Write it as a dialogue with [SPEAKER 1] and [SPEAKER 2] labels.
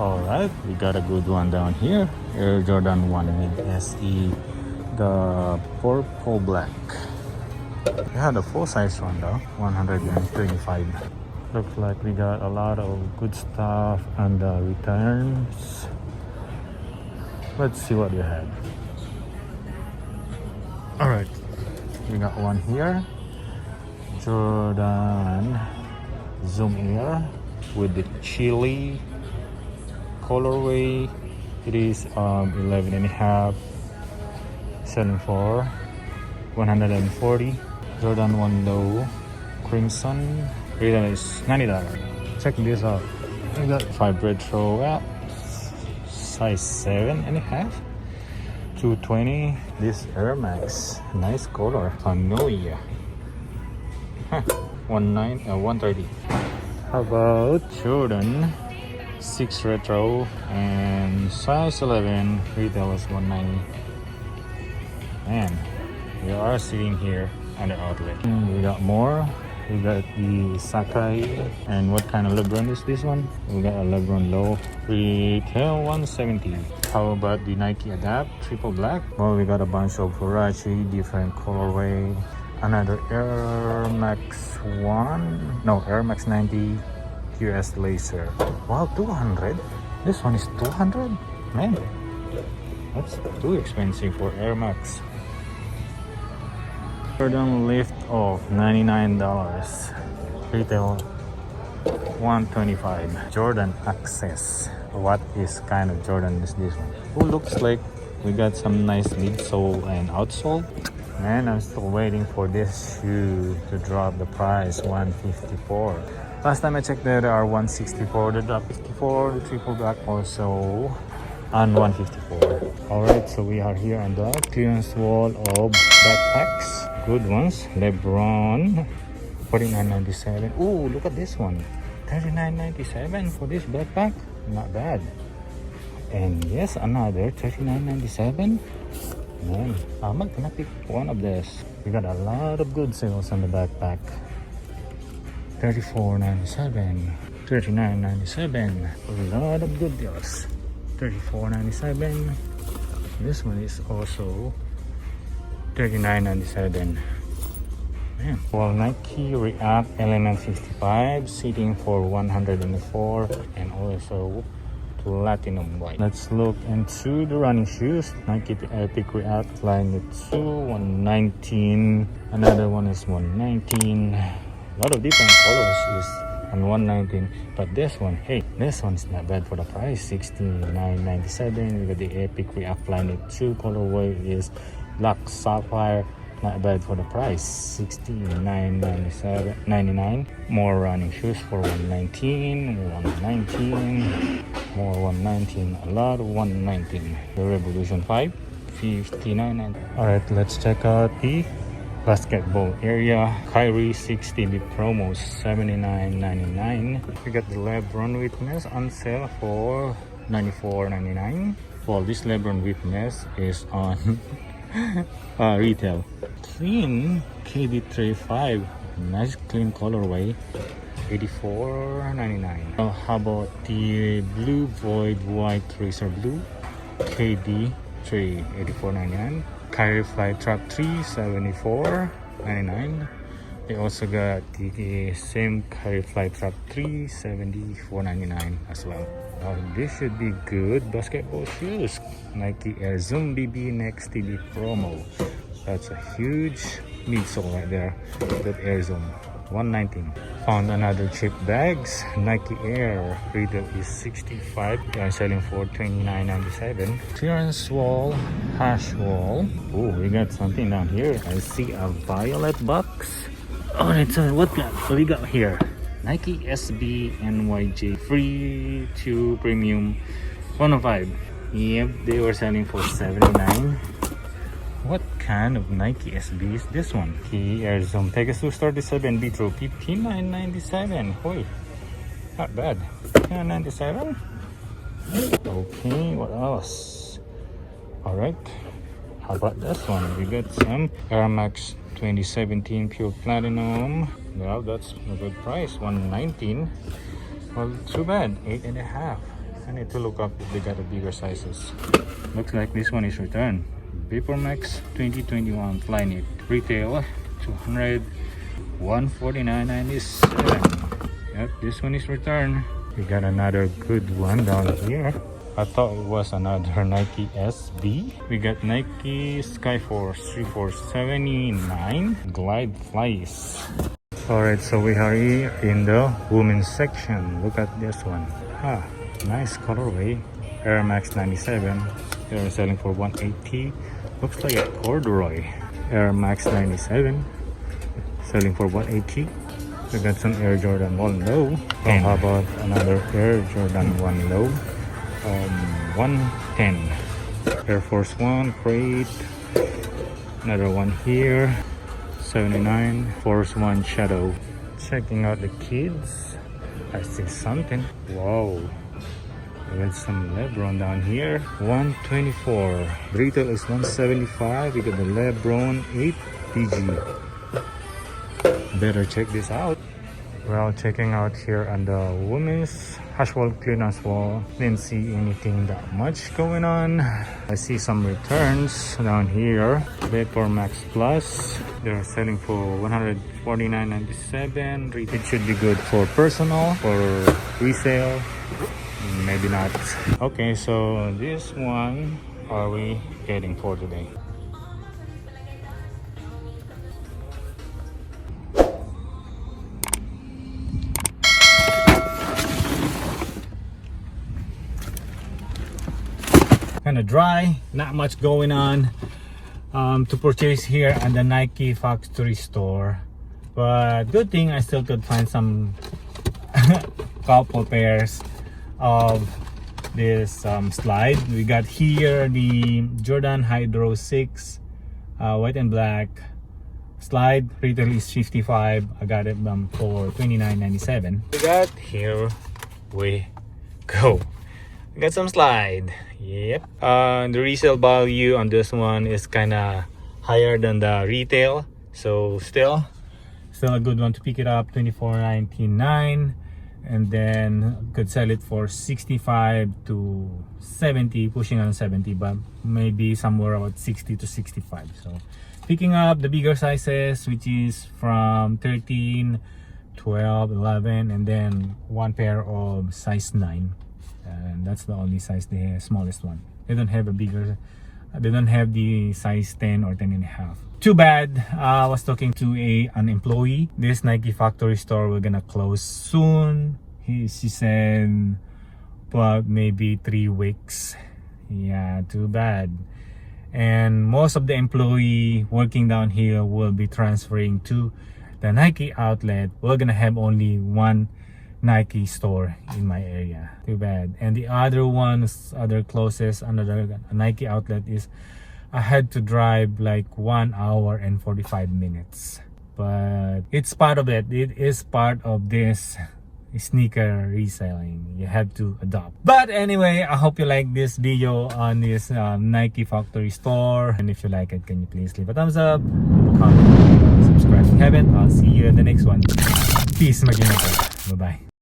[SPEAKER 1] Alright, we got a good one down here. Air Jordan 1 Mid SE, the purple black. We had a full size one though, 125. Looks like we got a lot of good stuff and returns. Let's see what we had. Alright, we got one here. Jordan Zoom Air with the chili colorway. It is 11 and a half, selling for 140. Jordan 1 Low Crimson, retail is $90. Check this out. We got 5 retro size 7 and a half, 220. This Air Max, nice color, familiar. 130. How about Jordan 6 retro and size 11, retail is 190. And we are sitting here on the outlet. We got more. We got the Sakai. And what kind of LeBron is this one? We got a LeBron Low, retail 170. How about the Nike Adapt triple black? Well, we got a bunch of variety, different colorway. Another Air Max 1, no, Air Max 90 US Laser. Wow, 200. This one is 200. Man, that's too expensive for Air Max. Jordan Lift of $99, retail 125. Jordan Access. What is kind of Jordan is this one? Oh, looks like we got some nice midsole and outsole. Man, I'm still waiting for this shoe to drop the price, 154. Last time I checked there are 164, the drop 54, the triple black also on 154. Alright, so we are here on the clearance wall of backpacks. Good ones. LeBron, $49.97. Ooh, look at this one, $39.97 for this backpack. Not bad. And yes, another $39.97. Man, I'm gonna pick one of this. We got a lot of good sales on the backpack. $34.97, $39.97. A lot of good deals. $34.97. This one is also $39.97. Man. Well, Nike React Element 55, sitting for 104, and also platinum white. Let's look into the running shoes. Nike Epic React Flyknit 2, 119. Another one is 119. A lot of different colors is on 119, but this one, hey, this one's not bad for the price, $69.97. We got the Epic React Flyknit 2 colorway is black sapphire. Not bad for the price, $69.99. More running shoes for 119, 119, more 119, a lot of 119. The Revolution 5, $59.99. Alright, let's check out the basketball area. Kyrie 60 promos, $79.99. We got the LeBron Witness on sale for $94.99. Well, this LeBron Witness is on retail. Clean KD35, nice clean colorway, $84.99. How about the Blue Void White Racer Blue, KD3, $84.99. Kyrie Fly Trap 3, $74.99. They also got the same Kyrie Fly Trap 3, $74.99 as well. This should be good basketball shoes. Nike Air Zoom BB Next TB promo. That's a huge midsole right there. That Air Zoom, 119. Found another cheap bags. Nike Air, retail is 65. They are selling for $29.97. Clearance wall, hash wall. Oh, we got something down here. I see a violet box. Alright, so what we got here? Nike SB NYJ free to premium 105. Yep, they were selling for $79. What kind of Nike SB is this one? Key Air Zoom Pegasus 37 Vitro, $59.97. Hoy, not bad. $59.97. Okay, what else? Alright, how about this one? We got some Air Max 2017 Pure Platinum. Well, that's a good price, $119. Well, too bad, 8.5. I need to look up if they got the bigger sizes. Looks like this one is returned. Vapor Max 2021 Flyknit. Retail 200, 149.97. Yep, this one is returned. We got another good one down here. I thought it was another Nike SB. We got Nike Skyforce 3479 Glide Flies. Alright, so we are here in the women's section. Look at this one. Nice colorway. Air Max 97. They're selling for 180. Looks like a corduroy. Air Max 97. Selling for 180. We got some Air Jordan 1 Low. How about another Air Jordan 1 Low? 110. Air Force 1 crate. Another one here. 79. Force 1 Shadow. Checking out the kids. I see something. Wow. We got some Lebron down here. 124. The retail is 175. We got the Lebron 8 PG. Better check this out. Well, checking out here on the women's Hashwell clearance wall. Didn't see anything that much going on. I see some returns down here. Vapor Max Plus. They're selling for $149.97. It should be good for personal, for resale. Maybe not. Okay, so this one are we getting for today? Kind of dry, not much going on to purchase here at the Nike factory store, but good thing I still could find some couple pairs of this slide. We got here the Jordan Hydro 6 white and black slide. Retail is 55. I got it for $29.97. We got, here we go. We got some slide. Yep. The resale value on this one is kind of higher than the retail, so still a good one to pick it up. $24.99, and then could sell it for 65 to 70, pushing on 70, but maybe somewhere about 60 to 65. So picking up the bigger sizes, which is from 13, 12, 11, and then one pair of size 9. And that's the only size, the smallest one. They don't have a bigger, they don't have the size 10 or 10 and a half. Too bad. I was talking to an employee. This Nike factory store we're gonna close soon. She said about maybe 3 weeks. Yeah, too bad. And most of the employee working down here will be transferring to the Nike outlet. We're gonna have only one Nike store in my area. Too bad. And the other ones, other closest another Nike outlet is, I had to drive like 1 hour and 45 minutes. But it's part of it. It is part of this sneaker reselling. You have to adopt. But anyway, I hope you like this video on this Nike factory store. And if you like it, can you please leave a thumbs up, comment, subscribe if you haven't. I'll see you in the next one. Peace. Maging po. Bye-bye.